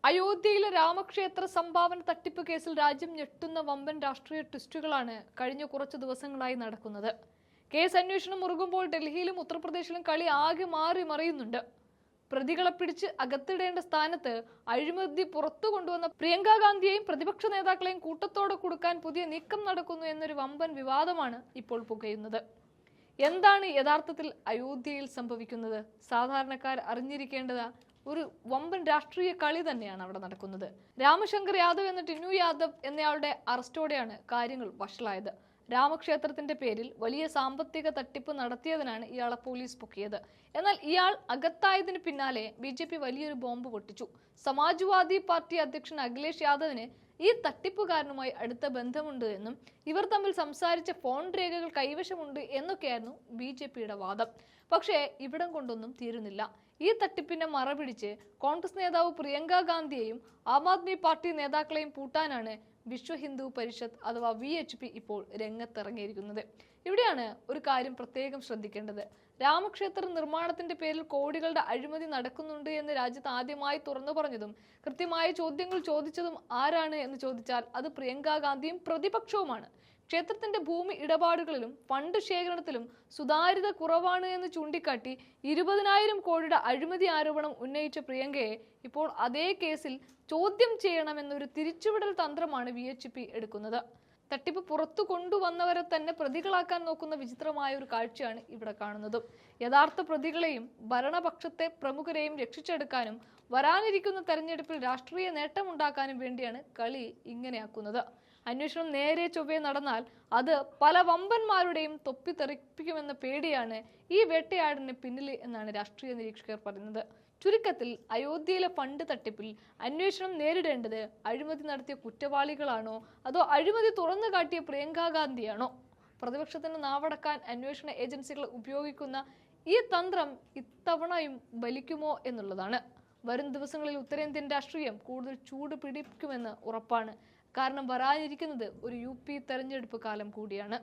അയോധ്യയിലെ രാമക്ഷേത്ര സംഭാവന തട്ടിപ്പ് കേസിൽ രാജ്യം ഞെട്ടുന്ന വമ്പൻ രാഷ്ട്രീയ ട്വിസ്റ്റുകളാണ് കഴിഞ്ഞ കുറച്ചു ദിവസങ്ങളായി നടക്കുന്നത്. കേസ് അന്വേഷണം മുറുകുമ്പോൾ ഡൽഹിയിലും ഉത്തർപ്രദേശിലും കളി ആകെ മാറി മറിയുന്നുണ്ട്. പ്രതികളെ പിടിച്ച് അകത്തിടേണ്ട സ്ഥാനത്ത് അഴിമതി പുറത്തു കൊണ്ടുവന്ന പ്രിയങ്ക ഗാന്ധിയെയും പ്രതിപക്ഷ നേതാക്കളെയും കൂട്ടത്തോടെ കൊടുക്കാൻ പുതിയ നീക്കം നടക്കുന്നു എന്നൊരു വമ്പൻ വിവാദമാണ് ഇപ്പോൾ പുകയുന്നത്. എന്താണ് യഥാർത്ഥത്തിൽ അയോധ്യയിൽ സംഭവിക്കുന്നത്? സാധാരണക്കാർ അറിഞ്ഞിരിക്കേണ്ടത് ഒരു വമ്പൻ രാഷ്ട്രീയ കളി തന്നെയാണ് അവിടെ നടക്കുന്നത്. രാമശങ്കർ യാദവ് എന്ന ടിന്നു യാദവ് എന്നയാളുടെ അറസ്റ്റോടെയാണ് കാര്യങ്ങൾ വഷളായത്. രാമക്ഷേത്രത്തിന്റെ പേരിൽ വലിയ സാമ്പത്തിക തട്ടിപ്പ് നടത്തിയതിനാണ് ഇയാളെ പോലീസ് പൊക്കിയത്. എന്നാൽ ഇയാൾ അകത്തായതിനു പിന്നാലെ ബിജെപി വലിയൊരു ബോംബ് പൊട്ടിച്ചു. സമാജ്വാദി പാർട്ടി അധ്യക്ഷൻ അഖിലേഷ് യാദവിന് ഈ തട്ടിപ്പുകാരനുമായി അടുത്ത ബന്ധമുണ്ട് എന്നും ഇവർ തമ്മിൽ സംസാരിച്ച ഫോൺ രേഖകൾ കൈവശമുണ്ട് എന്നൊക്കെയായിരുന്നു ബിജെപിയുടെ വാദം. പക്ഷേ ഇവിടം കൊണ്ടൊന്നും തീരുന്നില്ല. ഈ തട്ടിപ്പിന്റെ മറപിടിച്ച് കോൺഗ്രസ് നേതാവ് പ്രിയങ്ക ഗാന്ധിയെയും ആം ആദ്മി പാർട്ടി നേതാക്കളെയും പൂട്ടാനാണ് വിശ്വ ഹിന്ദു പരിഷത്ത് അഥവാ VHP ഇപ്പോൾ രംഗത്തിറങ്ങിയിരിക്കുന്നത്. ഇവിടെയാണ് ഒരു കാര്യം പ്രത്യേകം ശ്രദ്ധിക്കേണ്ടത്. രാമക്ഷേത്ര നിർമ്മാണത്തിന്റെ പേരിൽ കോടികളുടെ അഴിമതി നടക്കുന്നുണ്ട് എന്ന് രാജ്യത്ത് ആദ്യമായി തുറന്നു പറഞ്ഞതും കൃത്യമായ ചോദ്യങ്ങൾ ചോദിച്ചതും ആരാണ് എന്ന് ചോദിച്ചാൽ അത് പ്രിയങ്ക ഗാന്ധിയും പ്രതിപക്ഷവുമാണ്. ക്ഷേത്രത്തിന്റെ ഭൂമി ഇടപാടുകളിലും ഫണ്ട് ശേഖരണത്തിലും സുതാര്യത കുറവാണ് എന്ന് ചൂണ്ടിക്കാട്ടി 20,000 കോടിയുടെ അഴിമതി ആരോപണം ഉന്നയിച്ച പ്രിയങ്കയെ ഇപ്പോൾ അതേ കേസിൽ ചോദ്യം ചെയ്യണമെന്നൊരു തിരിച്ചുവിടൽ തന്ത്രമാണ് VHP എടുക്കുന്നത്. തട്ടിപ്പ് പുറത്തു കൊണ്ടുവന്നവരെ തന്നെ പ്രതികളാക്കാൻ നോക്കുന്ന വിചിത്രമായ ഒരു കാഴ്ചയാണ് ഇവിടെ കാണുന്നത്. യഥാർത്ഥ പ്രതികളെയും ഭരണപക്ഷത്തെ പ്രമുഖരെയും രക്ഷിച്ചെടുക്കാനും വരാനിരിക്കുന്ന തെരഞ്ഞെടുപ്പിൽ രാഷ്ട്രീയ നേട്ടമുണ്ടാക്കാനും വേണ്ടിയാണ് കളി ഇങ്ങനെയാക്കുന്നത്. അന്വേഷണം നേരെ ചൊവ്വേ നടന്നാൽ അത് പല വമ്പന്മാരുടെയും തൊപ്പി തെറിപ്പിക്കുമെന്ന പേടിയാണ് ഈ വേട്ടയാടിന് പിന്നിൽ എന്നാണ് രാഷ്ട്രീയ നിരീക്ഷകർ പറയുന്നത്. ചുരുക്കത്തിൽ അയോധ്യയിലെ ഫണ്ട് തട്ടിപ്പിൽ അന്വേഷണം നേരിടേണ്ടത് അഴിമതി നടത്തിയ കുറ്റവാളികളാണോ അതോ അഴിമതി തുറന്നു കാട്ടിയ പ്രിയങ്ക ഗാന്ധിയാണോ? പ്രതിപക്ഷത്തിന് നാവടക്കാൻ അന്വേഷണ ഏജൻസികൾ ഉപയോഗിക്കുന്ന ഈ തന്ത്രം ഇത്തവണയും ബലിക്കുമോ എന്നുള്ളതാണ്. വരും ദിവസങ്ങളിൽ ഉത്തരേന്ത്യൻ രാഷ്ട്രീയം കൂടുതൽ ചൂട് പിടിക്കുമെന്ന് ഉറപ്പാണ്. കാരണം വരാനിരിക്കുന്നത് ഒരു UP തെരഞ്ഞെടുപ്പ് കാലം കൂടിയാണ്.